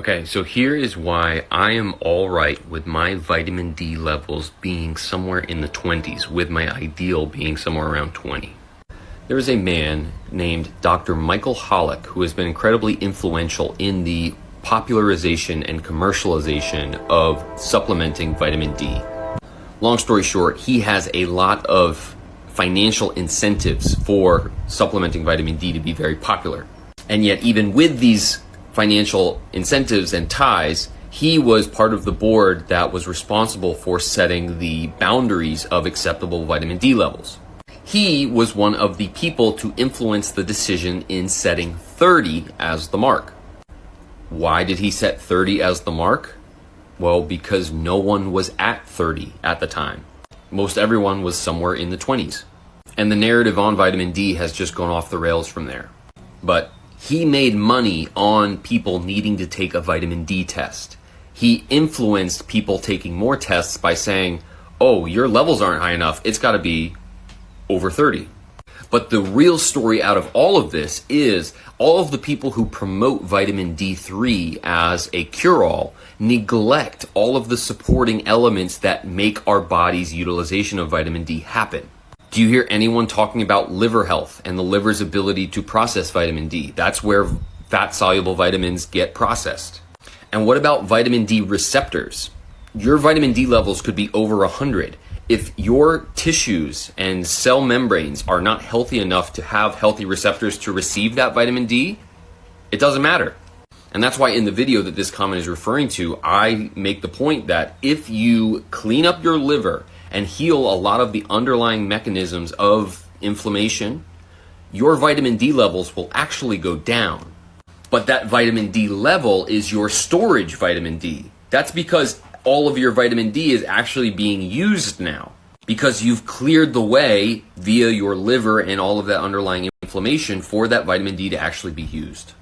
Okay, so here is why I am all right with my vitamin D levels being somewhere in the 20s, with my ideal being somewhere around 20. There is a man named Dr. Michael Hollick who has been incredibly influential in the popularization and commercialization of supplementing vitamin D. Long story short, he has a lot of financial incentives for supplementing vitamin D to be very popular. And yet, even with these financial incentives and ties, he was part of the board that was responsible for setting the boundaries of acceptable vitamin D levels. He was one of the people to influence the decision in setting 30 as the mark. Why did he set 30 as the mark? Well, because no one was at 30 at the time. Most everyone was somewhere in the 20s. And the narrative on vitamin D has just gone off the rails from there. But he made money on people needing to take a vitamin D test. He influenced people taking more tests by saying, oh, your levels aren't high enough, it's got to be over 30. But the real story out of all of this is all of the people who promote vitamin D3 as a cure-all neglect all of the supporting elements that make our body's utilization of vitamin D happen. Do you hear anyone talking about liver health and the liver's ability to process vitamin D? That's where fat-soluble vitamins get processed. And what about vitamin D receptors? Your vitamin D levels could be over 100. If your tissues and cell membranes are not healthy enough to have healthy receptors to receive that vitamin D, it doesn't matter. And that's why in the video that this comment is referring to, I make the point that if you clean up your liver and heal a lot of the underlying mechanisms of inflammation, your vitamin D levels will actually go down. But that vitamin D level is your storage vitamin D. That's because all of your vitamin D is actually being used now, because you've cleared the way via your liver and all of that underlying inflammation for that vitamin D to actually be used.